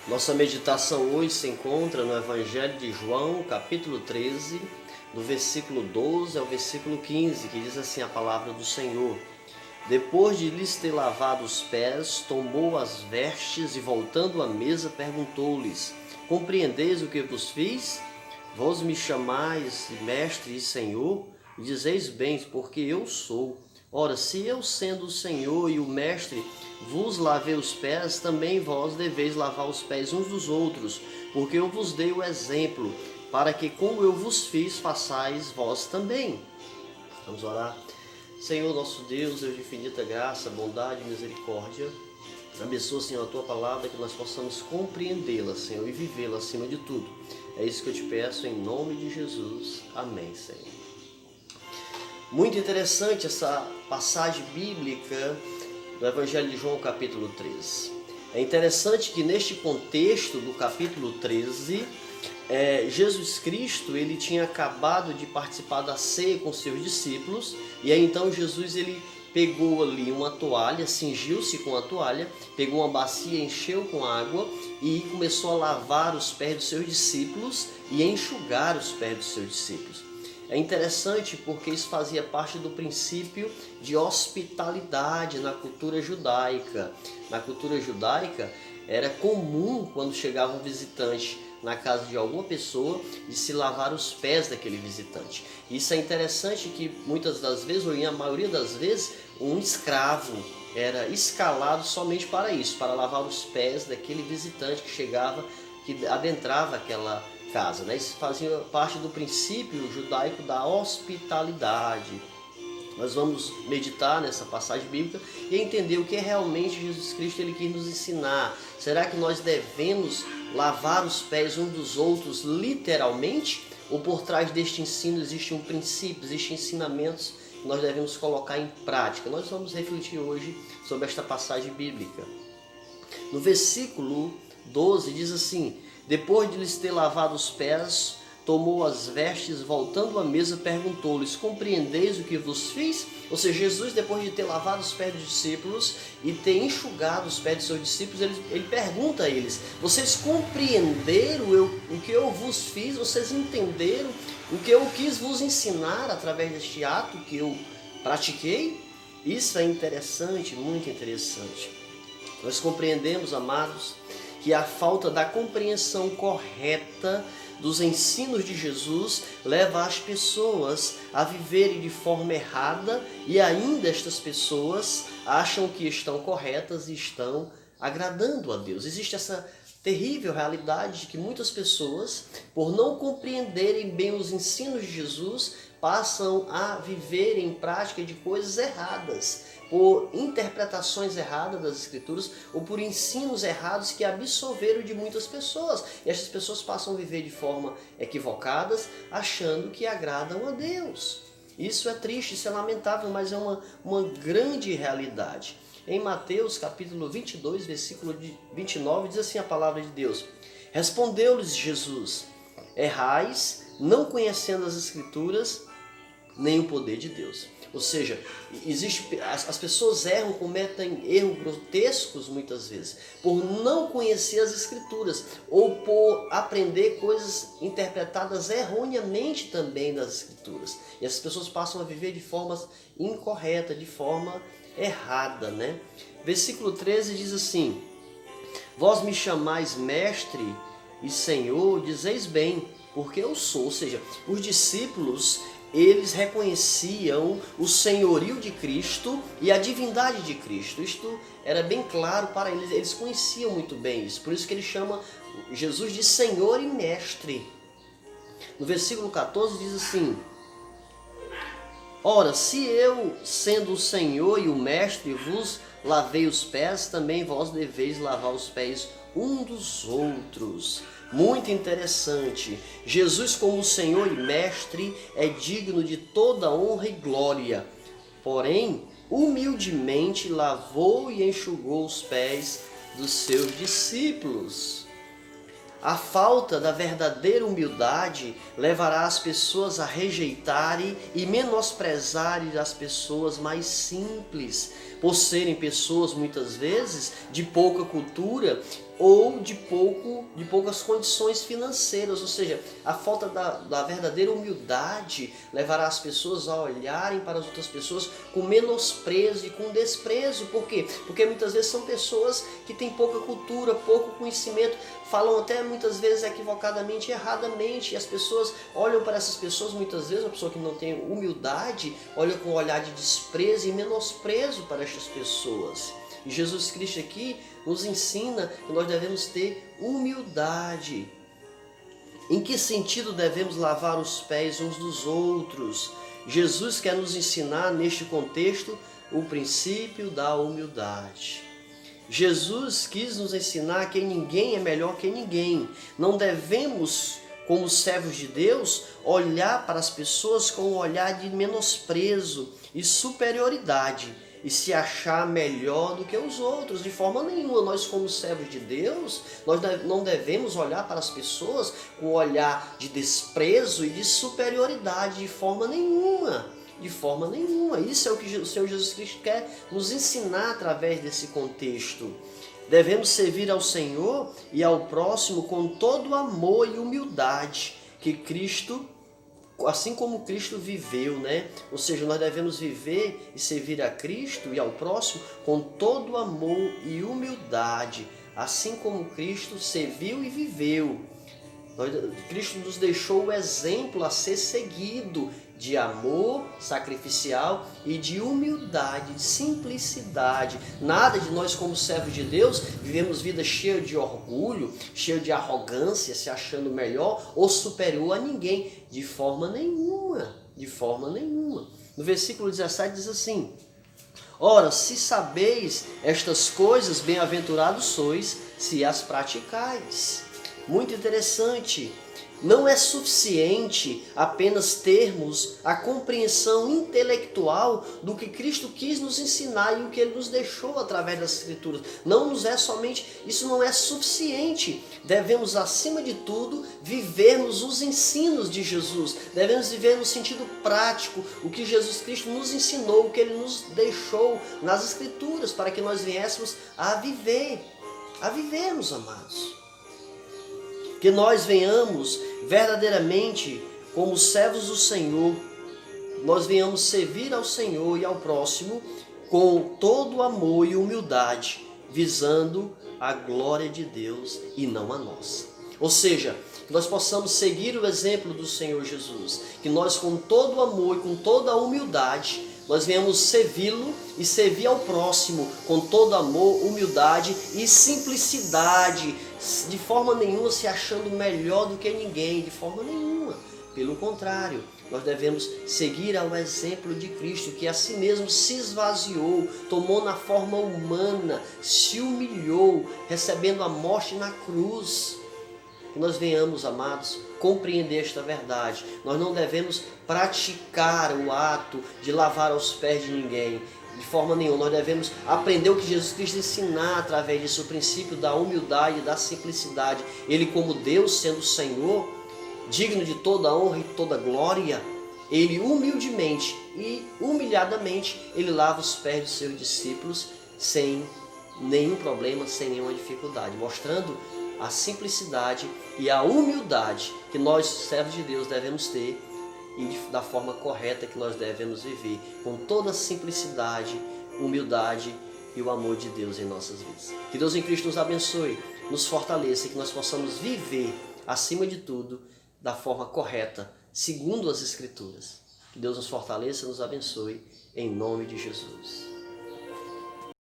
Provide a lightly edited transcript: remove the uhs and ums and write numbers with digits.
Nossa meditação hoje se encontra no Evangelho de João, capítulo 13, do versículo 12 ao versículo 15, que diz assim a palavra do Senhor. Depois de lhes ter lavado os pés, tomou as vestes e, voltando à mesa, perguntou-lhes: Compreendeis o que vos fiz? Vós me chamais mestre e Senhor, e dizeis bem, porque eu sou. Ora, se eu, sendo o Senhor e o mestre, vos lavei os pés, também vós deveis lavar os pés uns dos outros, porque eu vos dei o exemplo, para que, como eu vos fiz, façais vós também. Vamos orar. Senhor, nosso Deus de infinita graça, bondade e misericórdia, abençoa, Senhor, a Tua palavra, que nós possamos compreendê-la, Senhor, e vivê-la acima de tudo. É isso que eu te peço, em nome de Jesus. Amém, Senhor. Muito interessante essa passagem bíblica do Evangelho de João, capítulo 13. É interessante que neste contexto do capítulo 13, Jesus Cristo ele tinha acabado de participar da ceia com seus discípulos, e aí então Jesus ele pegou ali uma toalha, cingiu-se com a toalha, pegou uma bacia, encheu com água e começou a lavar os pés dos seus discípulos e enxugar os pés dos seus discípulos. É interessante porque isso fazia parte do princípio de hospitalidade na cultura judaica. Na cultura judaica era comum, quando chegava um visitante na casa de alguma pessoa, de se lavar os pés daquele visitante. Isso é interessante que muitas das vezes, ou em a maioria das vezes, um escravo era escalado somente para isso, para lavar os pés daquele visitante que chegava, que adentrava aquela casa, né? Isso fazia parte do princípio judaico da hospitalidade. Nós vamos meditar nessa passagem bíblica e entender o que realmente Jesus Cristo ele quis nos ensinar. Será que nós devemos lavar os pés uns dos outros literalmente? Ou por trás deste ensino existe um princípio, existem ensinamentos que nós devemos colocar em prática? Nós vamos refletir hoje sobre esta passagem bíblica. No versículo 12 diz assim: Depois de lhes ter lavado os pés, tomou as vestes, voltando à mesa, perguntou-lhes: Compreendeis o que vos fiz? Ou seja, Jesus, depois de ter lavado os pés dos discípulos e ter enxugado os pés dos seus discípulos, ele pergunta a eles: Vocês compreenderam o que eu vos fiz? Vocês entenderam o que eu quis vos ensinar através deste ato que eu pratiquei? Isso é interessante, muito interessante. Nós compreendemos, amados, que a falta da compreensão correta dos ensinos de Jesus leva as pessoas a viverem de forma errada, e ainda estas pessoas acham que estão corretas e estão agradando a Deus. Existe essa terrível realidade de que muitas pessoas, por não compreenderem bem os ensinos de Jesus, passam a viver em prática de coisas erradas, por interpretações erradas das Escrituras ou por ensinos errados que absorveram de muitas pessoas. E essas pessoas passam a viver de forma equivocadas, achando que agradam a Deus. Isso é triste, isso é lamentável, mas é uma grande realidade. Em Mateus capítulo 22, versículo 29, diz assim a palavra de Deus: Respondeu-lhes Jesus: Errais, não conhecendo as Escrituras, nem o poder de Deus. Ou seja, as pessoas erram, cometem erros grotescos muitas vezes, por não conhecer as Escrituras, ou por aprender coisas interpretadas erroneamente também das Escrituras. E as pessoas passam a viver de forma incorreta, de forma errada, né? Versículo 13 diz assim: Vós me chamais mestre e Senhor, dizeis bem, porque eu sou. Ou seja, os discípulos eles reconheciam o senhorio de Cristo e a divindade de Cristo. Isto era bem claro para eles, eles conheciam muito bem isso. Por isso que ele chama Jesus de Senhor e Mestre. No versículo 14 diz assim: Ora, se eu, sendo o Senhor e o Mestre, vos lavei os pés, também vós deveis lavar os pés um dos outros. Muito interessante. Jesus, como Senhor e Mestre, é digno de toda honra e glória. Porém, humildemente lavou e enxugou os pés dos seus discípulos. A falta da verdadeira humildade levará as pessoas a rejeitarem e menosprezarem as pessoas mais simples. por serem pessoas muitas vezes de pouca cultura ou de poucas condições financeiras, ou seja, a falta da verdadeira humildade levará as pessoas a olharem para as outras pessoas com menosprezo e com desprezo. Por quê? Porque muitas vezes são pessoas que têm pouca cultura, pouco conhecimento, falam até muitas vezes equivocadamente, erradamente, e as pessoas olham para essas pessoas, muitas vezes uma pessoa que não tem humildade olha com um olhar de desprezo e menosprezo para estas pessoas. E Jesus Cristo aqui nos ensina que nós devemos ter humildade. Em que sentido devemos lavar os pés uns dos outros? Jesus quer nos ensinar neste contexto o princípio da humildade. Jesus quis nos ensinar que ninguém é melhor que ninguém. Não devemos, como servos de Deus, olhar para as pessoas com um olhar de menosprezo e superioridade e se achar melhor do que os outros. De forma nenhuma. Nós, como servos de Deus, nós não devemos olhar para as pessoas com um olhar de desprezo e de superioridade. De forma nenhuma. De forma nenhuma. Isso é o que o Senhor Jesus Cristo quer nos ensinar através desse contexto. Devemos servir ao Senhor e ao próximo com todo amor e humildade que Cristo, assim como Cristo viveu, né? Ou seja, nós devemos viver e servir a Cristo e ao próximo com todo amor e humildade, assim como Cristo serviu e viveu. Cristo nos deixou o exemplo a ser seguido de amor sacrificial e de humildade, de simplicidade. Nada de nós, como servos de Deus, vivemos vida cheia de orgulho, cheia de arrogância, se achando melhor ou superior a ninguém. De forma nenhuma, de forma nenhuma. No versículo 17 diz assim: ora, se sabeis estas coisas, bem-aventurados sois, se as praticais. Muito interessante. Não é suficiente apenas termos a compreensão intelectual do que Cristo quis nos ensinar e o que Ele nos deixou através das Escrituras. Isso não é suficiente. Devemos, acima de tudo, vivermos os ensinos de Jesus. Devemos viver no sentido prático o que Jesus Cristo nos ensinou, o que Ele nos deixou nas Escrituras, para que nós viéssemos a vivermos, amados. Que nós venhamos verdadeiramente como servos do Senhor, nós venhamos servir ao Senhor e ao próximo com todo amor e humildade, visando a glória de Deus e não a nossa. Ou seja, que nós possamos seguir o exemplo do Senhor Jesus, que nós com todo amor e com toda a humildade, nós venhamos servi-lo e servir ao próximo com todo amor, humildade e simplicidade, de forma nenhuma se achando melhor do que ninguém, de forma nenhuma. Pelo contrário, nós devemos seguir ao exemplo de Cristo, que a si mesmo se esvaziou, tomou na forma humana, se humilhou, recebendo a morte na cruz. Que nós venhamos, amados, compreender esta verdade. Nós não devemos praticar o ato de lavar os pés de ninguém, de forma nenhuma. Nós devemos aprender o que Jesus Cristo ensinar através disso, o princípio da humildade e da simplicidade. Ele, como Deus, sendo o Senhor, digno de toda honra e toda glória, Ele humildemente e humilhadamente, Ele lava os pés dos seus discípulos sem nenhum problema, sem nenhuma dificuldade, mostrando a simplicidade e a humildade que nós, servos de Deus, devemos ter e da forma correta que nós devemos viver, com toda a simplicidade, humildade e o amor de Deus em nossas vidas. Que Deus em Cristo nos abençoe, nos fortaleça e que nós possamos viver, acima de tudo, da forma correta, segundo as Escrituras. Que Deus nos fortaleça e nos abençoe, em nome de Jesus.